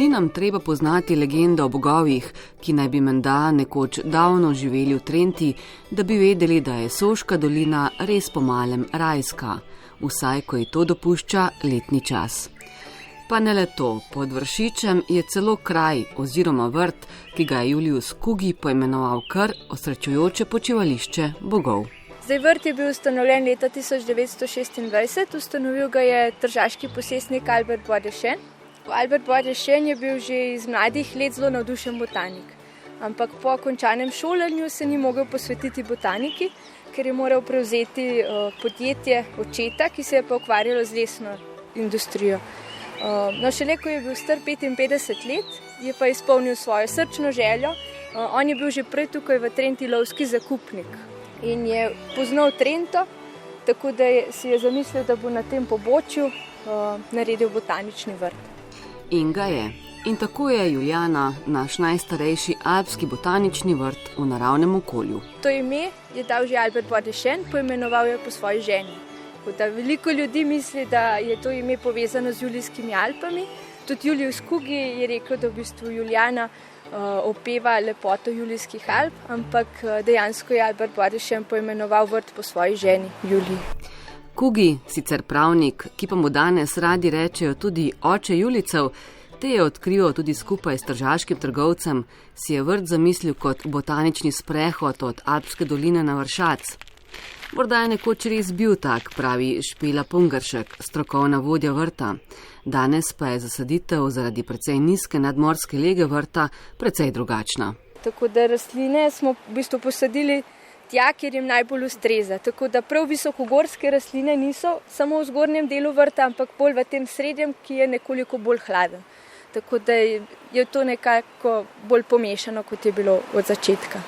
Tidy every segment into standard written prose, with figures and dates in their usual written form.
Ni nam treba poznati legende o bogovih, ki naj bi menda nekoč davno živeli v Trenti, da bi vedeli, da je Soška dolina res pomalem rajska, vsaj ko ji to dopušča letni čas. Pa ne le to, pod Vršičem je celo kraj oziroma vrt, ki ga je Julius Kugi poimenoval kar osrečujoče počivališče bogov. Vrt je bil ustanovljen leta 1926, ustanovil ga je tržaški posestnik Albert Bois-Deschênes. Albert Bois-Deschênes je bil že iz mladih let zelo navdušen botanik, ampak po končanem šolanju se ni mogel posvetiti botaniki, ker je moral prevzeti podjetje očeta, ki se je pa ukvarjalo z lesno industrijo. Šele ko je bil star 55 let, je pa izpolnil svojo srčno željo. On je bil že prej tukaj v Trenti lovski zakupnik in je poznal Trento, tako da si je zamislil, da bo na tem pobočju naredil botanični vrt. In ga je. In tako je Julijana, naš najstarejši alpski botanični vrt v naravnem okolju. To ime je dal že Albert Bois-Deschênes, poimenoval jo po svoji ženi. Veliko ljudi misli, da je to ime povezano z Julijskimi Alpami. Tudi Julius Kugi je rekel, da v bistvu Julijana opeva lepoto Julijskih Alp, ampak dejansko je Albert Bois-Deschênes poimenoval vrt po svoji ženi Juliji. Kugi, sicer pravnik, ki pa mu danes radi rečejo tudi oče Julijcev, te je odkrival tudi skupaj s tržaškim trgovcem, si je vrt zamislil kot botanični sprehod od Alpske doline na Vršac. Morda je nekoč res bil tak, pravi Špela Pungaršek, strokovna vodja vrta. Danes pa je zasaditev zaradi precej nizke nadmorske lege vrta precej drugačna. Tako da rastline smo v bistvu posadili tja, kjer jim najbolj ustreza. Tako da prav visokogorske rastline niso samo v zgornjem delu vrta, ampak bolj v tem srednjem, ki je nekoliko bolj hladen. Tako da je to nekako bolj pomešano, kot je bilo od začetka.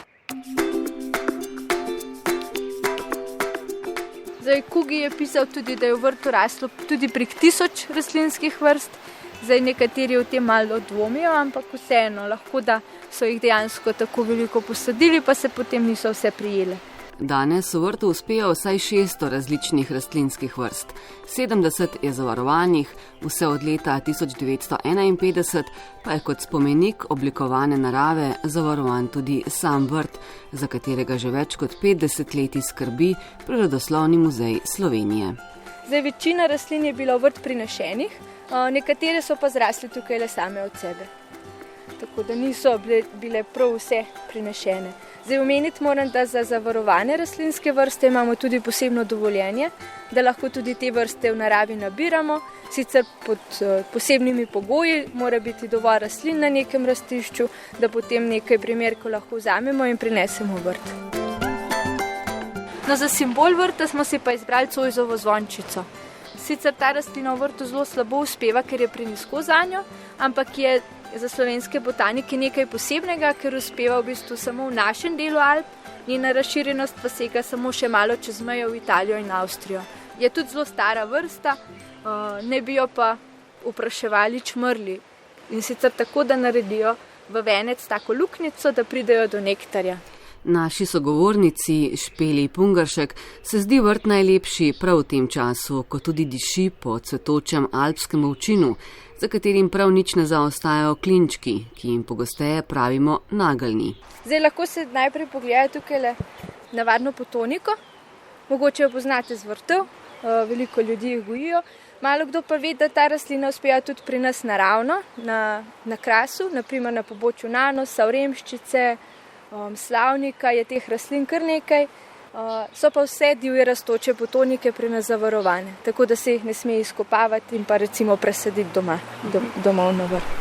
Kugi je pisal tudi, da je v vrtu raslo tudi prek 1000 rastlinskih vrst. Nekateri o tem malo dvomijo, ampak vseeno lahko, da so jih dejansko tako veliko posadili, pa se potem niso vse prijele. Danes v vrtu uspejo vsaj 600 različnih rastlinskih vrst. 70 je zavarovanih, vse od leta 1951 pa je kot spomenik oblikovane narave zavarovan tudi sam vrt, za katerega že več kot 50 let skrbi Prirodoslovni muzej Slovenije. Večina rastlin je bila v vrt prinešenih, nekatere so pa zrasle tukaj le same od sebe. Tako da niso bile prav vse prinešene. Omeniti moram, da za zavarovane rastlinske vrste imamo tudi posebno dovoljenje, da lahko tudi te vrste v naravi nabiramo, sicer pod posebnimi pogoji, mora biti dovolj rastlin na nekem rastišču, da potem nekaj primerkov lahko vzamemo in prinesemo v vrt. Za simbol vrta smo si pa izbrali cojzovo zvončico. Sicer ta rastlina v vrtu zelo slabo uspeva, ker je prenizko zanjo, ampak je za slovenske botanike nekaj posebnega, ker uspeva v bistvu samo v našem delu Alp, njena razširjenost pa sega samo še malo čez mejo v Italijo in Avstrijo. Je tudi zelo stara vrsta, ne bi jo pa opraševali čmrli. In sicer tako, da naredijo v venec tako luknjico, da pridejo do nektarja. Naši sogovornici Špeli Pungaršek se zdi vrt najlepši prav v tem času, ko tudi diši po cvetočem alpskem ovčinu, za katerim prav nič ne zaostajajo klinčki, ki jim pogosteje pravimo nageljni. Lahko se najprej pogledajo tukaj navadno potoniko, mogoče jo poznate z vrtov, veliko ljudi jih gojijo. Malo kdo pa ve, da ta rastlina uspeva tudi pri nas naravno, na Krasu, naprimer na pobočju Nanosa, Vremščice, Slavnika, je teh rastlin kar nekaj, so pa vse divje rastoče potonike pri nas zavarovane, tako da se jih ne sme izkopavati in pa recimo presaditi domov na vrt.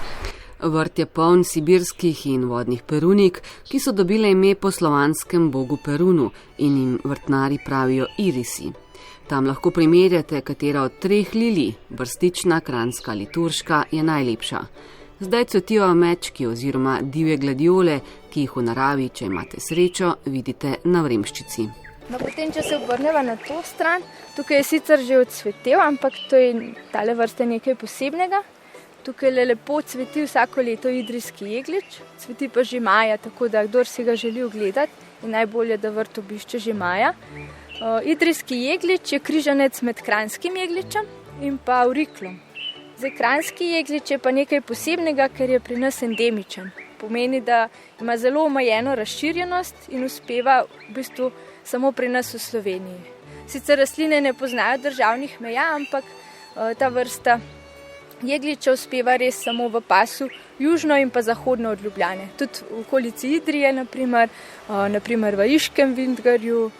Vrt je poln sibirskih in vodnih perunik, ki so dobile ime po slovanskem bogu Perunu in jim vrtnari pravijo irisi. Tam lahko primerjate, katera od 3 lilij, brstična, kranjska ali turška, je najlepša. Zdaj cvetijo amečki oziroma divje gladiole, ki jih v naravi, če imate srečo, vidite na Vremščici. Potem, če se obrneva na to stran, tukaj je sicer že odsvetel, ampak to je tale vrste nekaj posebnega. Tukaj lepo cveti vsako leto idrijski jeglič, cveti pa že maja, tako da kdor si ga želi ogledati, je najbolje, da vrt obišče že maja. Idrijski jeglič je križanec med kranjskim jegličem in pa auriklom. Zdaj, kranjski jeglič je pa nekaj posebnega, ker je pri nas endemičen. Pomeni, da ima zelo omejeno razširjenost in uspeva v bistvu samo pri nas v Sloveniji. Sicer rastline ne poznajo državnih meja, ampak ta vrsta jegliča uspeva res samo v pasu južno in pa zahodno od Ljubljane. Tudi v okolici Idrije, naprimer v Iškem Vintgarju,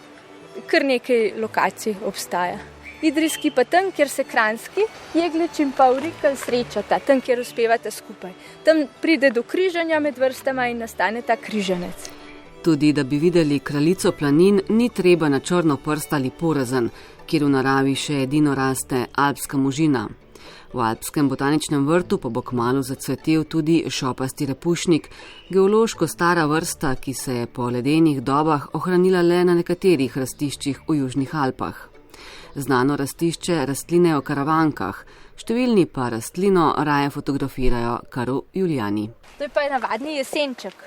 kar nekaj lokacij obstaja. Idrijski pa tam, kjer se kranjski jeglič in pa aurikel srečata, tam, kjer uspevata skupaj. Tam pride do križanja med vrstama in nastane ta križanec. Tudi, da bi videli kraljico planin, ni treba na Črnoprst ali Porazen, kjer v naravi še edino raste alpska možina. V alpskem botaničnem vrtu pa bo kmalu zacvetel tudi šopasti repušnik, geološko stara vrsta, ki se je po ledenih dobah ohranila le na nekaterih rastiščih v južnih Alpah. Znano rastišče rastline o karavankah, številni pa rastlino raje fotografirajo kar v Julijani. To je pa navadni jesenček.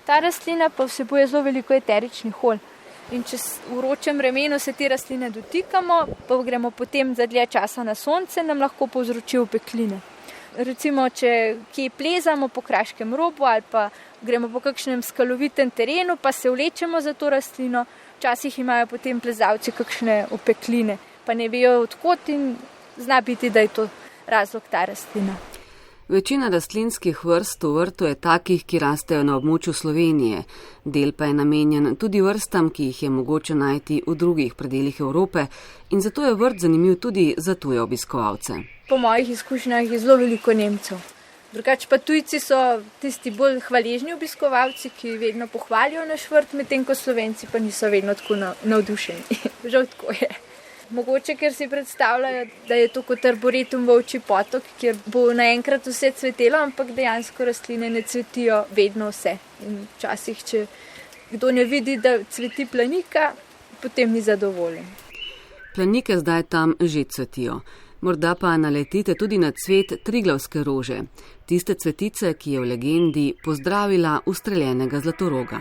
Ta rastlina pa vsebuje zelo veliko eteričnih olj. In če v vročem vremenu se te rastline dotikamo, pa gremo potem za dlje časa na sonce, nam lahko povzroči opekline. Recimo, če kje plezamo po kraškem robu ali pa gremo po kakšnem skalovitem terenu, pa se vlečemo za to rastlino, včasih imajo potem plezalci kakšne opekline, pa ne vejo odkot in zna biti, da je to razlog ta rastlina. Večina rastlinskih vrst v vrtu je takih, ki rastejo na območju Slovenije. Del pa je namenjen tudi vrstam, ki jih je mogoče najti v drugih predelih Evrope in zato je vrt zanimiv tudi za tuje obiskovalce. Po mojih izkušnjah je zelo veliko Nemcev. Drugače pa tujci so tisti bolj hvaležni obiskovalci, ki vedno pohvalijo naš vrt, medtem ko Slovenci pa niso vedno tako navdušeni. Žal tako je. Mogoče, ker si predstavljajo, da je to kot arboretum v Ovčji potok, kjer bo naenkrat vse cvetelo, ampak dejansko rastline ne cvetijo vedno vse. In včasih, če kdo ne vidi, da cveti planika, potem ni zadovoljen. Planike zdaj tam že cvetijo. Morda pa naletite tudi na cvet triglavske rože, tiste cvetice, ki je v legendi pozdravila ustreljenega zlatoroga.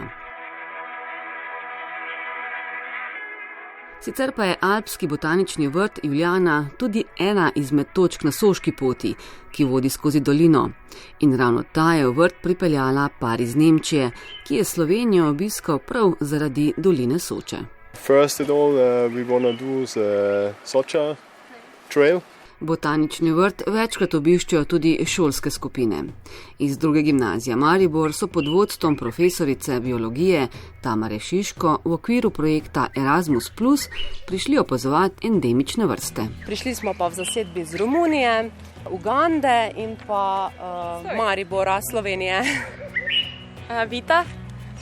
Sicer pa je alpski botanični vrt Julijana tudi ena izmed točk na Soški poti, ki vodi skozi dolino. In ravno ta je v vrt pripeljala par iz Nemčije, ki je Slovenijo obiskal prav zaradi doline Soče. First of all, we want to do the Socha trail. Botanični vrt večkrat obiščejo tudi šolske skupine. Iz druge gimnazije Maribor so pod vodstvom profesorice biologije Tamare Šiško v okviru projekta Erasmus Plus prišli opazovati endemične vrste. Prišli smo pa v zasedbi iz Romunije, Ugande in pa Maribora, Slovenije. Vita.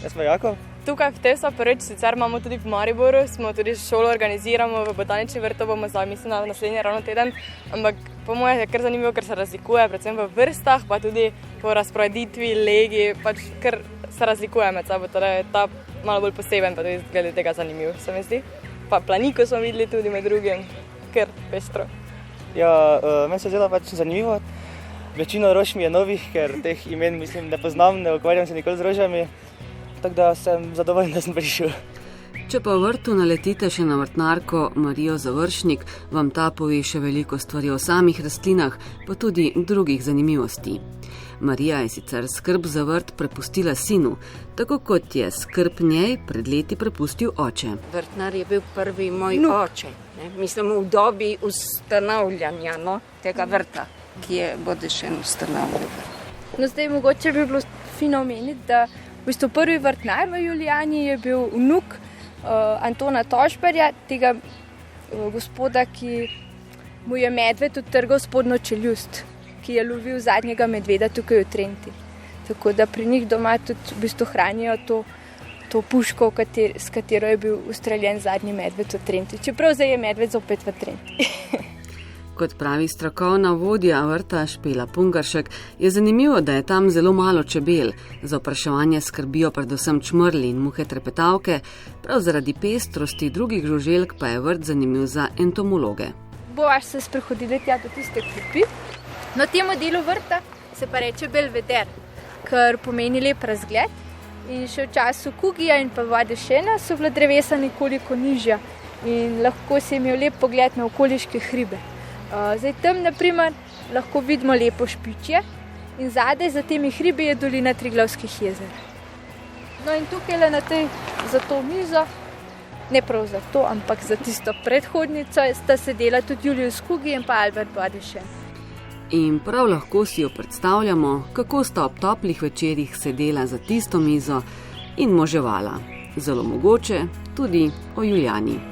Jaz pa Jakov. Tukaj v Teso prvič, sicer imamo tudi v Mariboru, smo tudi šolo organiziramo v botanični vrt, bomo zdaj mislim na naslednji ravno teden, ampak po mojem je kar zanimivo, ker se razlikuje predvsem v vrstah, pa tudi po razporeditvi, legi, pač kar se razlikuje med sabo, torej je ta malo bolj poseben, pa tudi glede tega zanimiv, se mi zdi. Pa planiko smo videli tudi med drugim, kar pestro. Ja, meni se zdelo pač zanimivo. Večino rož mi je novih, ker teh imen mislim ne poznam, ne ukvarjam se nikoli z rožami. Tako da sem zadovoljen, da sem prišel. Če pa v vrtu naletite še na vrtnarko Marijo Završnik, vam ta pove še veliko stvari o samih rastlinah, pa tudi drugih zanimivosti. Marija je sicer skrb za vrt prepustila sinu, tako kot je skrb njej pred leti prepustil oče. Vrtnar je bil prvi moj oče, mislim v dobi ustanavljanja tega vrta, ki je Bodešen ustanavljal. No, zdaj mogoče bi bilo fino omeniti, da v bistvu prvi vrtnar v Julijani je bil vnuk Antona Tožberja, tega gospoda, ki mu je medved odtrgal spodnjo čeljust, ki je lovil zadnjega medveda tukaj v Trenti. Tako da pri njih doma tudi v bistvu hranijo to puško, s katero je bil ustreljen zadnji medved v Trenti. Čeprav zdaj je medved zopet v Trenti. Kot pravi strokovna vodja vrta Špela Pungaršek, je zanimivo, da je tam zelo malo čebel. Za opraševanje skrbijo predvsem čmrli in muhe trepetavke, prav zaradi pestrosti drugih žuželk pa je vrt zanimiv za entomologe. Boš se sprehodili tja do tiste klopi. Na temu delu vrta se pa reče Belveder, kar pomeni lep razgled. In še v času Kugija in pa Vadešena so bila drevesa nekoliko nižja in lahko se imel lep pogled na okoliške hribe. Zdaj tam, naprimer, lahko vidimo lepo Špičje in zadaj za temi hribi je dolina Triglavskih jezer. No in tukaj za to mizo, ne prav za to, ampak za tisto predhodnico, sta sedela tudi Julius Kugi in pa Albert Bodyšen. In prav lahko si jo predstavljamo, kako sta ob toplih večerjih sedela za tisto mizo in moževala. Zelo mogoče tudi o Julijani.